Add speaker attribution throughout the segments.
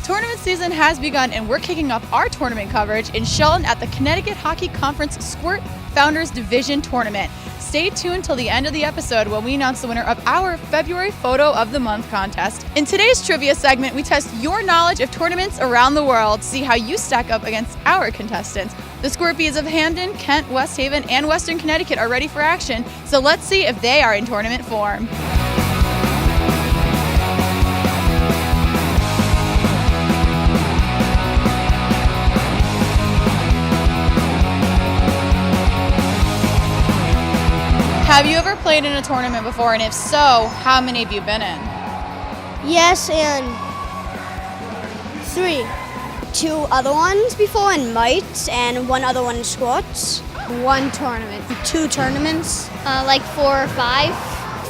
Speaker 1: Tournament season has begun and we're kicking off our tournament coverage in Shelton at the Connecticut Hockey Conference Squirt Founders Division Tournament. Stay tuned till the end of the episode when we announce the winner of our February Photo of the Month contest. In today's trivia segment, we test your knowledge of tournaments around the world, see how you stack up against our contestants. The Scorpions of Hamden, Kent, West Haven, and Western Connecticut are ready for action, so let's see if they are in tournament form. Have you ever played in a tournament before, and if so, how many have you been in?
Speaker 2: Yes, and 3. 2 other ones before in mites, and 1 other one in squats.
Speaker 3: 1 tournament.
Speaker 2: 2 tournaments.
Speaker 3: Like 4 or 5.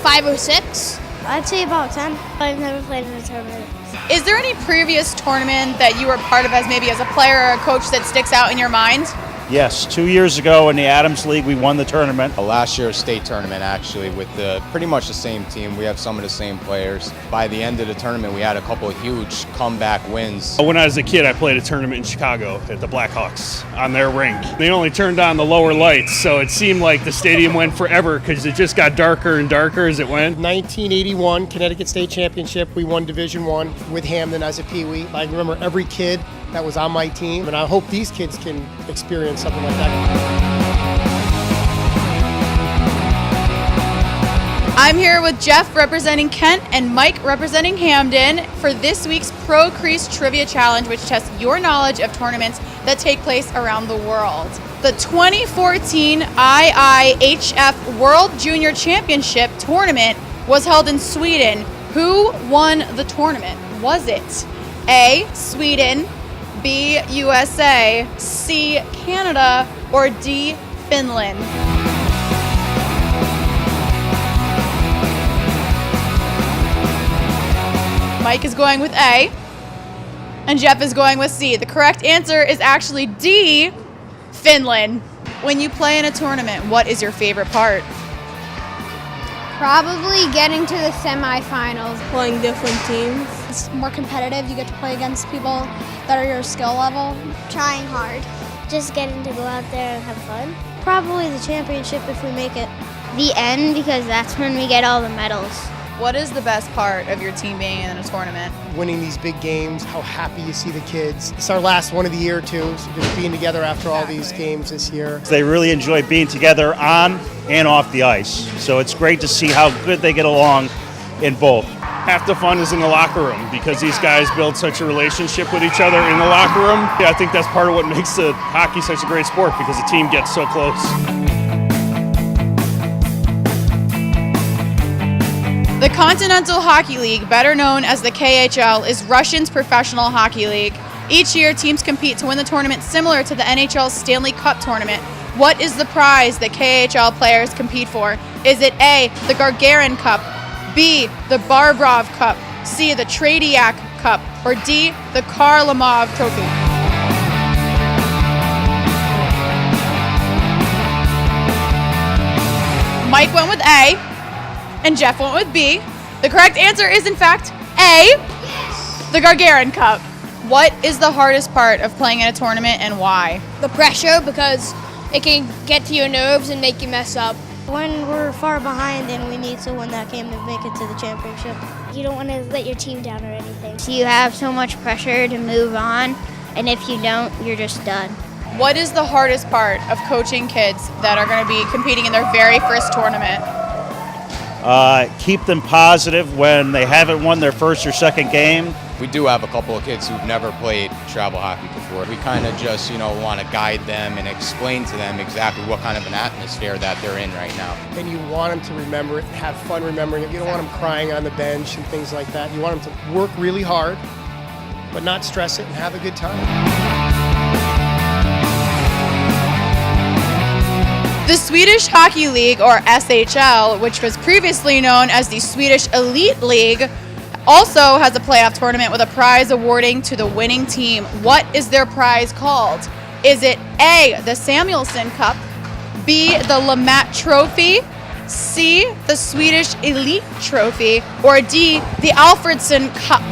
Speaker 3: 5 or 6.
Speaker 2: I'd say about 10. I've never played in a tournament.
Speaker 1: Is there any previous tournament that you were part of as maybe as a player or a coach that sticks out in your mind?
Speaker 4: Yes, 2 years ago in the Adams League, we won the tournament.
Speaker 5: Last year's state tournament, actually, with pretty much the same team. We have some of the same players. By the end of the tournament, we had a couple of huge comeback wins.
Speaker 6: When I was a kid, I played a tournament in Chicago at the Blackhawks on their rink. They only turned on the lower lights, so it seemed like the stadium went forever because it just got darker and darker as it went.
Speaker 7: 1981 Connecticut State Championship, we won Division I with Hamden as a peewee. I remember every kid that was on my team, and I hope these kids can experience something like that.
Speaker 1: I'm here with Jeff representing Kent and Mike representing Hamden for this week's Pro Cread Trivia Challenge, which tests your knowledge of tournaments that take place around the world. The 2014 IIHF World Junior Championship tournament was held in Sweden. Who won the tournament? Was it A, Sweden, B, USA, C, Canada, or D, Finland? Mike is going with A, and Jeff is going with C. The correct answer is actually D, Finland. When you play in a tournament, what is your favorite part?
Speaker 3: Probably getting to the semifinals.
Speaker 2: Playing different teams.
Speaker 3: It's more competitive. You get to play against people that are your skill level.
Speaker 2: Trying hard. Just getting to go out there and have fun. Probably the championship if we make it.
Speaker 8: The end, because that's when we get all the medals.
Speaker 1: What is the best part of your team being in a tournament?
Speaker 7: Winning these big games, how happy you see the kids. It's our last one of the year too, so just being together after all these games this year.
Speaker 4: They really enjoy being together on and off the ice. So it's great to see how good they get along in both.
Speaker 6: Half the fun is in the locker room because these guys build such a relationship with each other in the locker room. Yeah, I think that's part of what makes the hockey such a great sport because the team gets so close.
Speaker 1: The Continental Hockey League, better known as the KHL, is Russia's professional hockey league. Each year, teams compete to win the tournament similar to the NHL Stanley Cup tournament. What is the prize that KHL players compete for? Is it A, the Gagarin Cup, B, the Barbrov Cup, C, the Tradiak Cup, or D, the Kharlamov Trophy? Mike went with A, and Jeff went with B. The correct answer is, in fact, A, the Gagarin Cup. What is the hardest part of playing in a tournament and why?
Speaker 3: The pressure, because it can get to your nerves and make you mess up.
Speaker 2: When we're far behind and we need to win that game to make it to the championship. You don't want to let your team down or anything.
Speaker 8: So you have so much pressure to move on, and if you don't, you're just done.
Speaker 1: What is the hardest part of coaching kids that are going to be competing in their very first tournament?
Speaker 4: Keep them positive when they haven't won their first or second game.
Speaker 5: We do have a couple of kids who've never played travel hockey before. We kind of just, want to guide them and explain to them exactly what kind of an atmosphere that they're in right now.
Speaker 7: And you want them to remember it, have fun remembering it. You don't want them crying on the bench and things like that. You want them to work really hard, but not stress it and have a good time.
Speaker 1: The Swedish Hockey League, or SHL, which was previously known as the Swedish Elite League, also has a playoff tournament with a prize awarding to the winning team. What is their prize called? Is it A, the Samuelsson Cup, B, the Lamat Trophy, C, the Swedish Elite Trophy, or D, the Alfredsson Cup?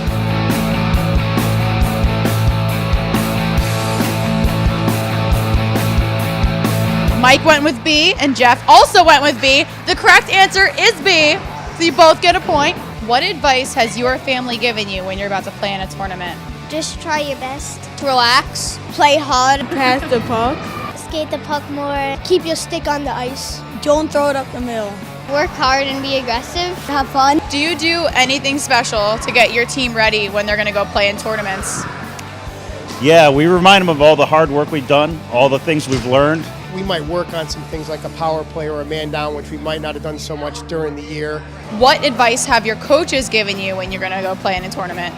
Speaker 1: Mike went with B, and Jeff also went with B. The correct answer is B, so you both get a point. What advice has your family given you when you're about to play in a tournament?
Speaker 2: Just try your best.
Speaker 3: Relax.
Speaker 2: Play hard.
Speaker 9: Pass the puck.
Speaker 2: Skate the puck more. Keep your stick on the ice.
Speaker 9: Don't throw it up the middle.
Speaker 8: Work hard and be aggressive.
Speaker 2: Have fun.
Speaker 1: Do you do anything special to get your team ready when they're going to go play in tournaments?
Speaker 4: Yeah, we remind them of all the hard work we've done, all the things we've learned.
Speaker 7: We might work on some things like a power play or a man down, which we might not have done so much during the year.
Speaker 1: What advice have your coaches given you when you're going to go play in a tournament?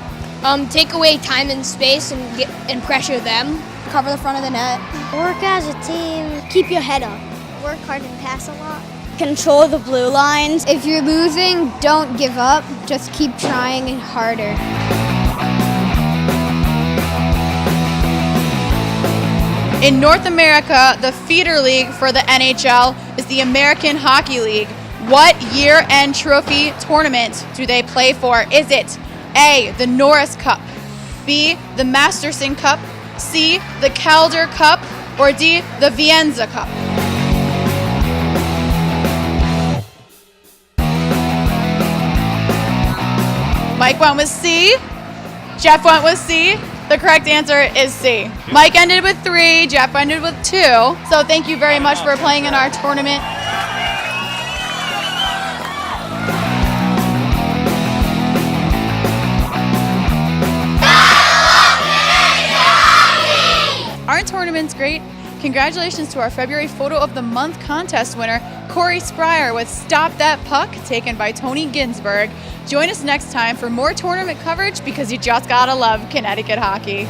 Speaker 3: Take away time and space and pressure them.
Speaker 2: Cover the front of the net. Work as a team. Keep your head up. Work hard and pass a lot.
Speaker 9: Control the blue lines.
Speaker 8: If you're losing, don't give up. Just keep trying harder.
Speaker 1: In North America, the feeder league for the NHL is the American Hockey League. What year-end trophy tournament do they play for? Is it A, the Norris Cup, B, the Masterson Cup, C, the Calder Cup, or D, the Vienza Cup? Mike went with C. Jeff went with C. The correct answer is C. Mike ended with 3, Jeff ended with 2. So thank you very much for playing in our tournament. Aren't tournaments great? Congratulations to our February Photo of the Month contest winner, Corey Spryer, with Stop That Puck, taken by Tony Ginsburg. Join us next time for more tournament coverage, because you just gotta love Connecticut hockey.